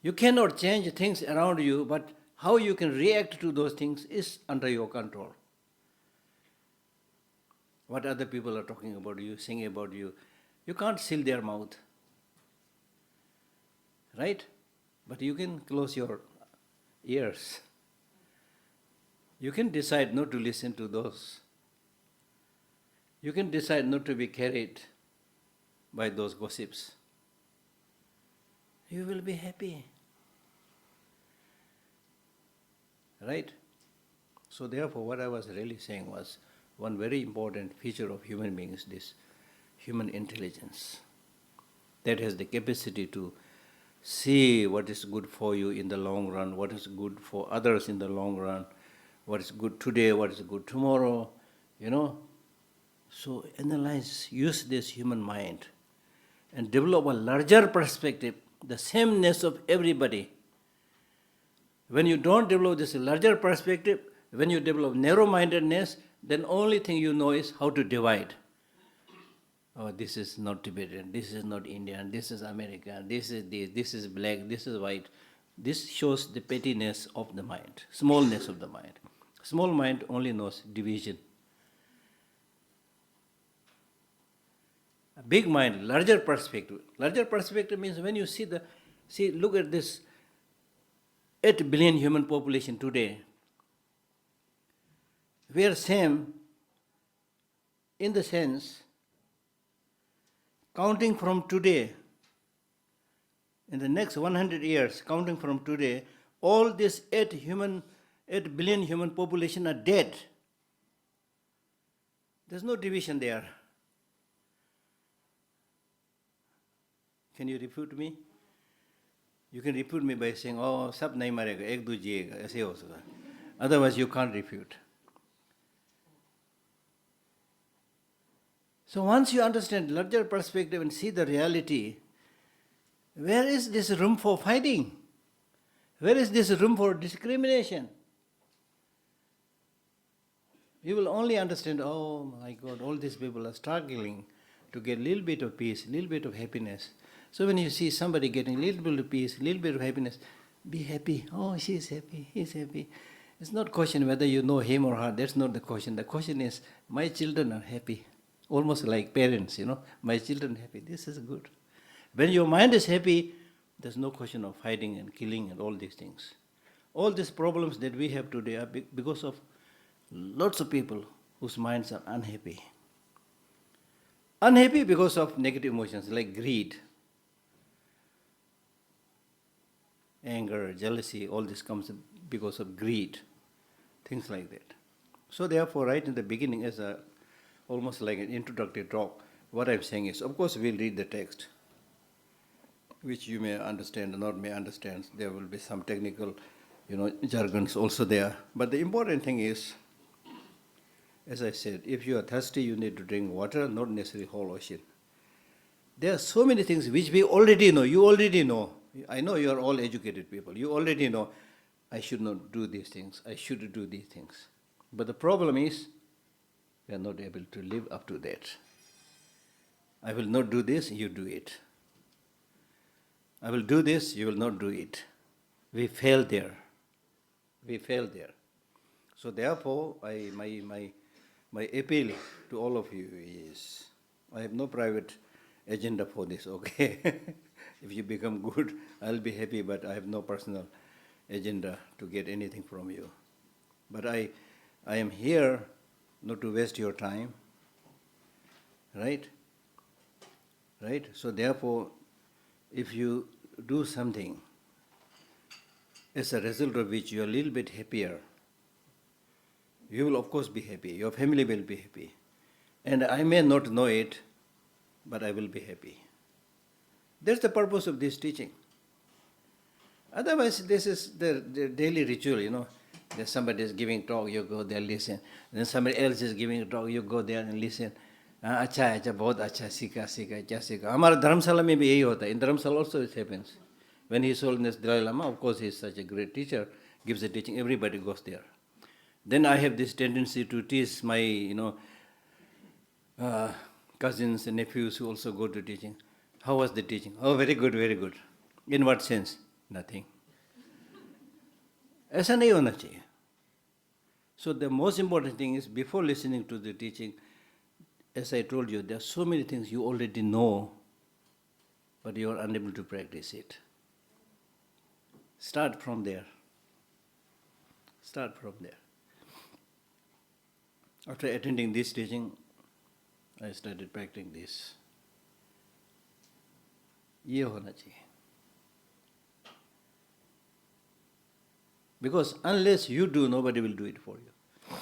You cannot change things around you, but how you can react to those things is under your control. What other people are talking about you, saying about you, you can't seal their mouth. Right? But you can close your ears. You can decide not to listen to those. You can decide not to be carried by those gossips. You will be happy. Right? So therefore, what I was really saying was, one very important feature of human beings is this human intelligence that has the capacity to see what is good for you in the long run, what is good for others in the long run, what is good today, what is good tomorrow, So analyze, use this human mind and develop a larger perspective, the sameness of everybody. When you don't develop this larger perspective, when you develop narrow-mindedness, then only thing you know is how to divide. Oh, this is not Tibetan, this is not Indian, this is American, this is black, this is white. This shows the pettiness of the mind, smallness of the mind. Small mind only knows division. A big mind, larger perspective. Larger perspective means when you look at this 8 billion human population today. We are same in the sense, counting from today, in the next 100 years, counting from today, all this 8 billion human population are dead. There's no division there. Can you refute me? You can refute me by saying, oh, sab nahi marega, ek du jiyega, aise ho saka. Otherwise you can't refute. So once you understand larger perspective and see the reality, where is this room for fighting? Where is this room for discrimination? You will only understand, oh my God, all these people are struggling to get a little bit of peace, a little bit of happiness. So when you see somebody getting a little bit of peace, a little bit of happiness, be happy. Oh, she's happy, he's happy. It's not question whether you know him or her. That's not the question. The question is, my children are happy. Almost like parents, my children happy. This is good. When your mind is happy, there's no question of fighting and killing and all these things. All these problems that we have today are because of lots of people whose minds are unhappy. Unhappy because of negative emotions like greed, anger, jealousy, all this comes because of greed, things like that. So therefore, right in the beginning, as almost like an introductory talk, what I'm saying is, of course, we'll read the text, which you may understand or not may understand. There will be some technical, jargons also there. But the important thing is, as I said, if you are thirsty, you need to drink water, not necessarily whole ocean. There are so many things which we already know. You already know. I know you are all educated people. You already know, I should not do these things. I should do these things. But the problem is, we are not able to live up to that. I will not do this, you do it. I will do this, you will not do it. We fail there. We fail there. So therefore, my appeal to all of you is, I have no private agenda for this, okay? If you become good, I'll be happy, but I have no personal agenda to get anything from you. But I am here not to waste your time, right? Right? So therefore, if you do something, as a result of which you are a little bit happier, you will of course be happy, your family will be happy. And I may not know it, but I will be happy. That's the purpose of this teaching. Otherwise, this is the daily ritual, There's somebody is giving talk, you go there, listen. Then somebody else is giving a talk, you go there and listen. Acha, bahut acha, sika, kya sika. Hamara dharamsala mein bhi yahi hota hai. In dharamsala also it happens. When His Holiness Dalai Lama, of course he is such a great teacher, gives a teaching, everybody goes there. Then I have this tendency to teach my, cousins and nephews who also go to teaching. How was the teaching? Oh, very good, very good. In what sense? Nothing. ऐसा नहीं होना चाहिए. So the most important thing is, before listening to the teaching, as I told you, there are so many things you already know, but you are unable to practice it. Start from there. Start from there. After attending this teaching, I started practicing this. ये होना चाहिए. Because unless you do, nobody will do it for you.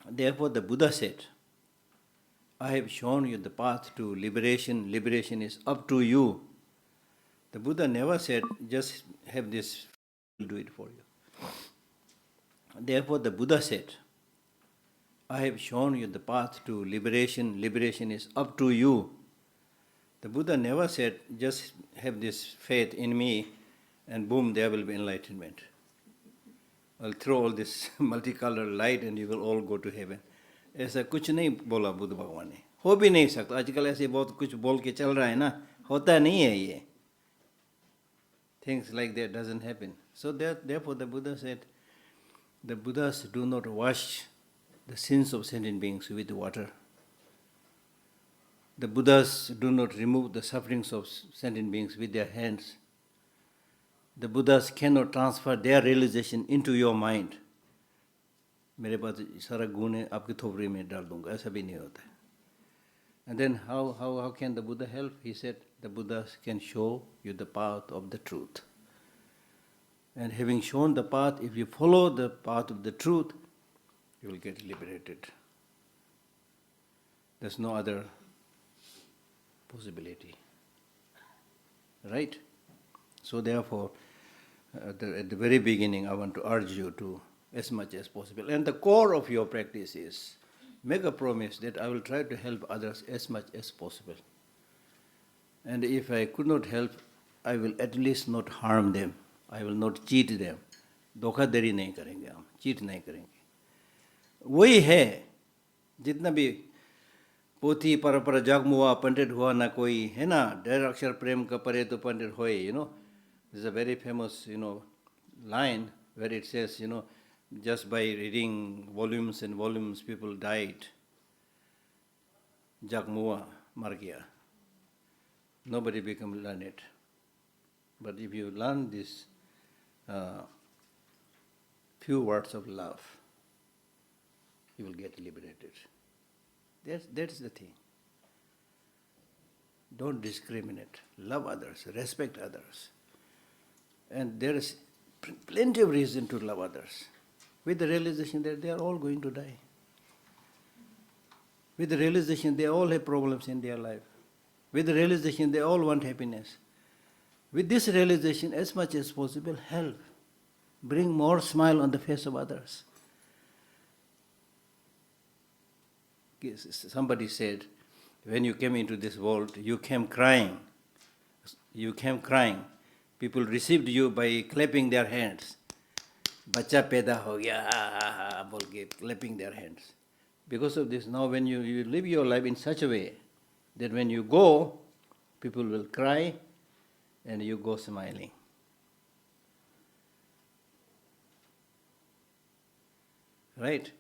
Therefore, the Buddha said, I have shown you the path to liberation. Liberation is up to you. The Buddha never said, just have this, will do it for you. Therefore, the Buddha said, I have shown you the path to liberation. Liberation is up to you. The Buddha never said, just have this faith in me and boom, there will be enlightenment. I'll throw all this multicolored light and you will all go to heaven. ऐसा कुछ नहीं बोला बुद्ध भगवान ने. हो भी नहीं सकता. आजकल ऐसे बहुत कुछ बोल के चल रहा है ना. होता नहीं है ये. Things like that doesn't happen. So therefore the Buddha said, the Buddhas do not wash the sins of sentient beings with water. The Buddhas do not remove the sufferings of sentient beings with their hands. The Buddhas cannot transfer their realization into your mind. मेरे पास सारा गुण है आपकी थोपड़ी में डाल दूंगा. ऐसा भी नहीं होता है. And then how can the Buddha help? He said, the Buddhas can show you the path of the truth. And having shown the path, if you follow the path of the truth, you will get liberated. There's no other possibility. Right? So therefore, at the very beginning, I want to urge you to, as much as possible. And the core of your practice is, make a promise that I will try to help others as much as possible. And if I could not help, I will at least not harm them. I will not cheat them. धोखाधड़ी नहीं करेंगे हम, cheat नहीं करेंगे. वही है, जितना भी पोथी परंपरा जगमुआ पंडित हुआ ना कोई है ना. 10 अक्षर प्रेम का परे तो पंडित होए. There's a very famous line where it says, just by reading volumes and volumes, people died. Jagmua, mar gaya. Nobody become learned. But if you learn these few words of love, you will get liberated. That's the thing. Don't discriminate. Love others. Respect others. And there is plenty of reason to love others. With the realization that they are all going to die. With the realization they all have problems in their life. With the realization they all want happiness. With this realization, as much as possible, help. Bring more smile on the face of others. Somebody said, when you came into this world, you came crying. You came crying. People received you by clapping their hands. Bacha peda ho gaya, bol ke clapping their hands. Because of this, now when you live your life in such a way that when you go, people will cry and you go smiling. Right?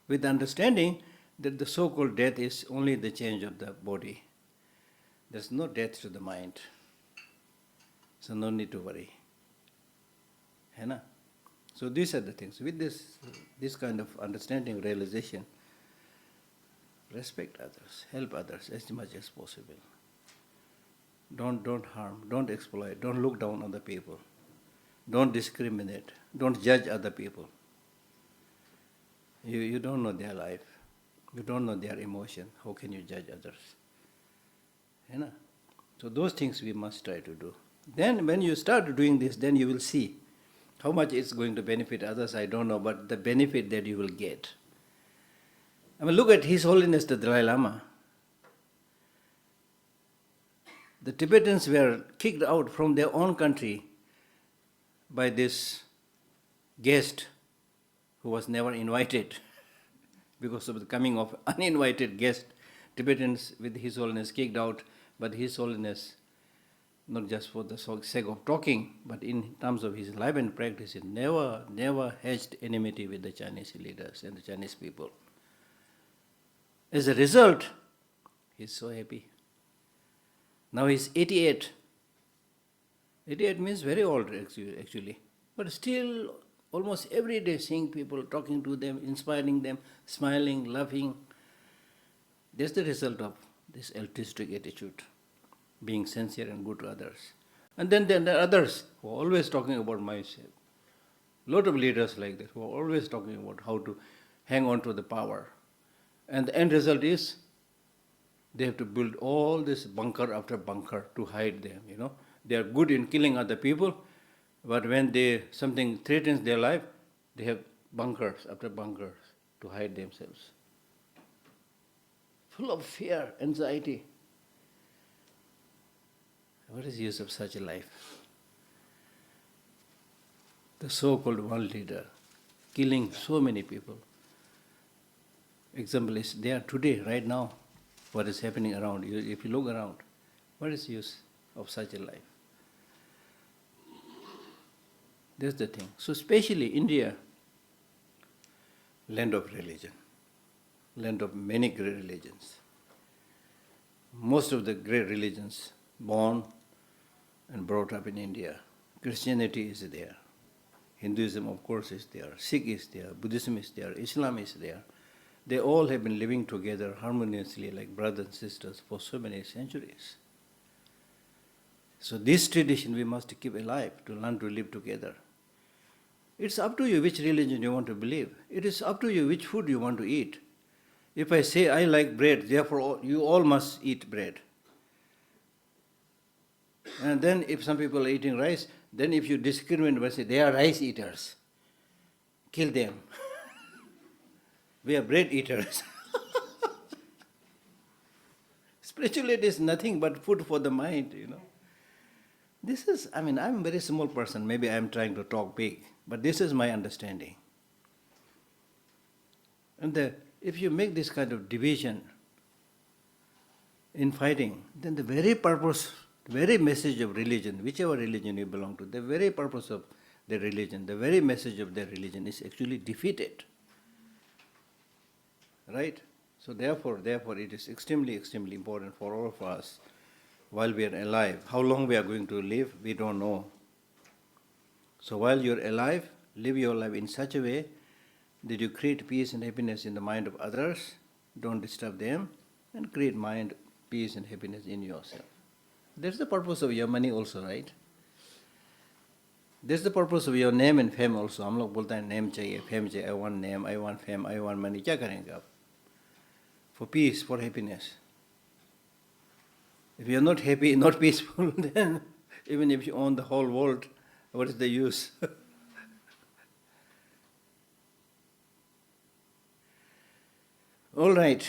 With understanding that the so-called death is only the change of the body. There's no death to the mind. So no need to worry. Hai na? So these are the things. With this kind of understanding, realization, respect others, help others as much as possible. Don't harm, don't exploit, don't look down on the people. Don't discriminate, don't judge other people. You don't know their life. You don't know their emotion. How can you judge others? Hai na? So those things we must try to do. Then when you start doing this, then you will see how much it's going to benefit others, I don't know, but the benefit that you will get. I mean, look at His Holiness the Dalai Lama. The Tibetans were kicked out from their own country by this guest who was never invited. Because of the coming of uninvited guest, Tibetans with His Holiness kicked out, but His Holiness not just for the sake of talking, but in terms of his life and practice, he never hedged enmity with the Chinese leaders and the Chinese people. As a result, he's so happy. Now he's 88. 88 means very old actually. But still, almost every day seeing people, talking to them, inspiring them, smiling, laughing. That's the result of this altruistic attitude, being sincere and good to others. And then there are others who are always talking about myself. Lot of leaders like that who are always talking about how to hang on to the power. And the end result is they have to build all this bunker after bunker to hide them, They are good in killing other people, but when something threatens their life, they have bunkers after bunkers to hide themselves. Full of fear, anxiety. What is the use of such a life? The so-called world leader, killing so many people. Example is there today, right now, what is happening around you. If you look around, what is the use of such a life? That's the thing. So especially India, land of religion, land of many great religions. Most of the great religions born and brought up in India. Christianity is there. Hinduism, of course, is there. Sikh is there. Buddhism is there. Islam is there. They all have been living together harmoniously like brothers and sisters for so many centuries. So this tradition we must keep alive to learn to live together. It's up to you which religion you want to believe. It is up to you which food you want to eat. If I say I like bread, therefore you all must eat bread. And then if some people are eating rice, then if you discriminate by say they are rice eaters, kill them. We are bread eaters. Spirituality is nothing but food for the mind, This is, I'm a very small person, maybe I'm trying to talk big, but this is my understanding. And if you make this kind of division in fighting, then the very purpose, very message of religion, whichever religion you belong to, the very purpose of the religion, the very message of their religion is actually defeated. Right? So therefore it is extremely, extremely important for all of us while we are alive. How long we are going to live, we don't know. So while you're alive, live your life in such a way that you create peace and happiness in the mind of others, don't disturb them, and create mind, peace and happiness in yourself. That's the purpose of your money also, right? That's the purpose of your name and fame also. हम लोग बोलते हैं name चाहिए, fame चाहिए, I want name, I want fame, I want money. क्या करेंगे आप? For peace, for happiness. If you are not happy, not peaceful, then even if you own the whole world, what is the use? All right.